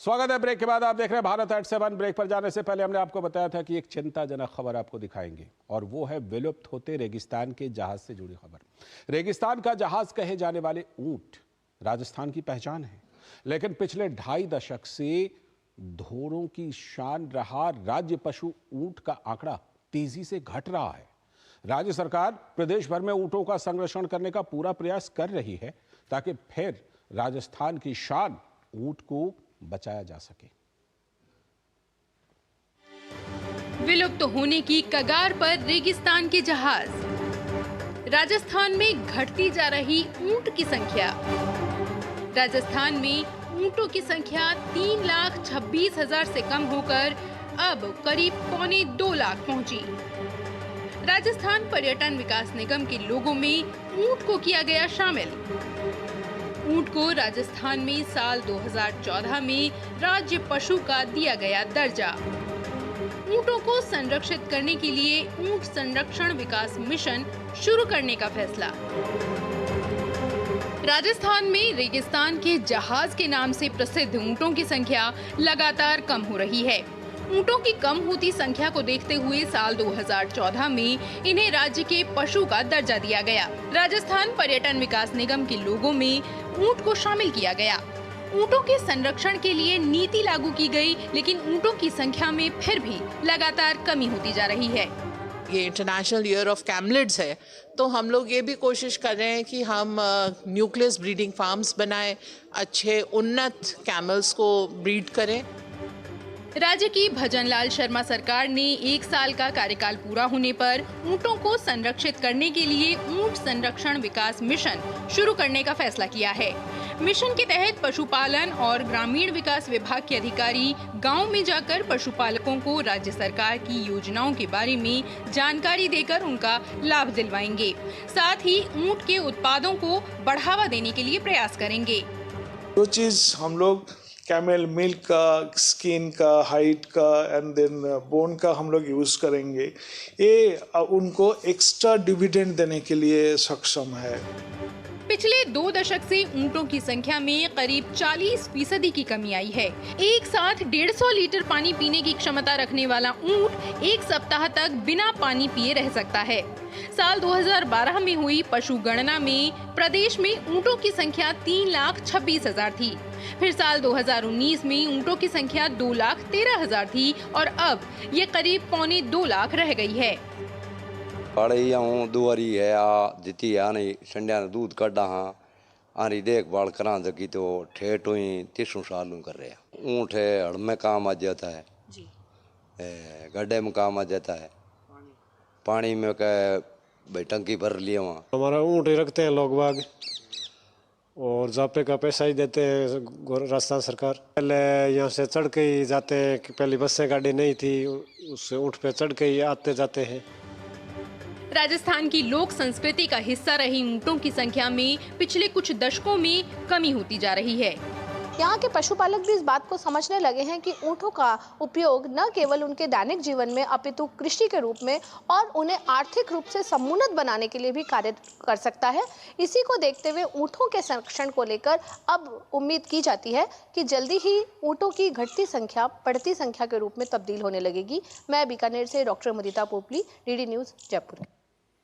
स्वागत है। ब्रेक के बाद आप देख रहे हैं भारत एट 7। ब्रेक पर जाने से पहले हमने आपको बताया था कि एक चिंताजनक खबर आपको दिखाएंगे, और वो है विलुप्त होते रेगिस्तान के जहाज से जुड़ी खबर। रेगिस्तान का जहाज कहे जाने वाले ऊंट राजस्थान की पहचान है, लेकिन पिछले 2.5 दशक से धोरों की शान रहा राज्य पशु ऊंट का आंकड़ा तेजी से घट रहा है। राज्य सरकार प्रदेश भर में ऊंटों का संरक्षण करने का पूरा प्रयास कर रही है ताकि फिर राजस्थान की शान ऊंट को बचाया जा सके। विलुप्त होने की कगार पर रेगिस्तान के जहाज। राजस्थान में घटती जा रही ऊंट की संख्या। राजस्थान में ऊंटों की संख्या 3,26,000 से कम होकर अब करीब 2.25 लाख पहुंची। राजस्थान पर्यटन विकास निगम के लोगों में ऊंट को किया गया शामिल। ऊंट को राजस्थान में साल 2014 में राज्य पशु का दिया गया दर्जा। ऊंटों को संरक्षित करने के लिए ऊंट संरक्षण विकास मिशन शुरू करने का फैसला। राजस्थान में रेगिस्तान के जहाज के नाम से प्रसिद्ध ऊंटों की संख्या लगातार कम हो रही है। ऊंटों की कम होती संख्या को देखते हुए साल 2014 में इन्हें राज्य के पशु का दर्जा दिया गया। राजस्थान पर्यटन विकास निगम के लोगों में ऊंट को शामिल किया गया। ऊंटों के संरक्षण के लिए नीति लागू की गई, लेकिन ऊंटों की संख्या में फिर भी लगातार कमी होती जा रही है। ये इंटरनेशनल ईयर ऑफ कैमलिड्स है, तो हम लोग ये भी कोशिश कर रहे हैं कि हम न्यूक्लियस ब्रीडिंग फार्म्स बनाएं, अच्छे उन्नत कैमल्स को ब्रीड करें। राज्य की भजनलाल शर्मा सरकार ने 1 साल का कार्यकाल पूरा होने पर ऊंटों को संरक्षित करने के लिए ऊंट संरक्षण विकास मिशन शुरू करने का फैसला किया है। मिशन के तहत पशुपालन और ग्रामीण विकास विभाग के अधिकारी गांव में जाकर पशुपालकों को राज्य सरकार की योजनाओं के बारे में जानकारी देकर उनका लाभ दिलवाएंगे। साथ ही ऊंट के उत्पादों को बढ़ावा देने के लिए प्रयास करेंगे। जो चीज हम लोग कैमल मिल्क का, स्किन का, हाइट का एंड देन बोन का हम लोग यूज़ करेंगे, ये उनको एक्स्ट्रा डिविडेंड देने के लिए सक्षम है। पिछले 2 दशक से ऊंटों की संख्या में करीब 40% की कमी आई है। एक साथ 150 लीटर पानी पीने की क्षमता रखने वाला ऊंट 1 सप्ताह तक बिना पानी पिए रह सकता है। साल 2012 में हुई पशु गणना में प्रदेश में ऊंटों की संख्या 3,26,000 थी। फिर साल 2019 में ऊंटों की संख्या 2,13,000 थी और अब ये करीब 2.25 लाख रह गई है। दुआरी है आ जिती है नहीं संड्या ने दूध काढ़ा हाँ आरी देखभाल करा जगी तो ठेठ हुई 30 साल कर रहे हैं। ऊँट है हड़ में काम आ जाता है जी, गड्ढे में काम आ जाता है, पानी में क्या भाई टंकी भर लिया वहाँ। हमारा ऊँट ही रखते हैं लोग बाग और जापे का पैसा ही देते हैं राजस्थान सरकार। पहले यहाँ से चढ़ के ही जाते हैं, पहली बस से गाड़ी नहीं थी, उससे ऊँट पे चढ़ के ही आते जाते हैं। राजस्थान की लोक संस्कृति का हिस्सा रही ऊंटों की संख्या में पिछले कुछ दशकों में कमी होती जा रही है। यहाँ के पशुपालक भी इस बात को समझने लगे हैं कि ऊँटों का उपयोग न केवल उनके दैनिक जीवन में अपितु कृषि के रूप में और उन्हें आर्थिक रूप से समुन्नत बनाने के लिए भी कार्य कर सकता है। इसी को देखते हुए ऊँटों के संरक्षण को लेकर अब उम्मीद की जाती है कि जल्दी ही ऊँटों की घटती संख्या बढ़ती संख्या के रूप में तब्दील होने लगेगी। मैं बीकानेर से डॉक्टर मुदिता पोपली, DD न्यूज़ जयपुर।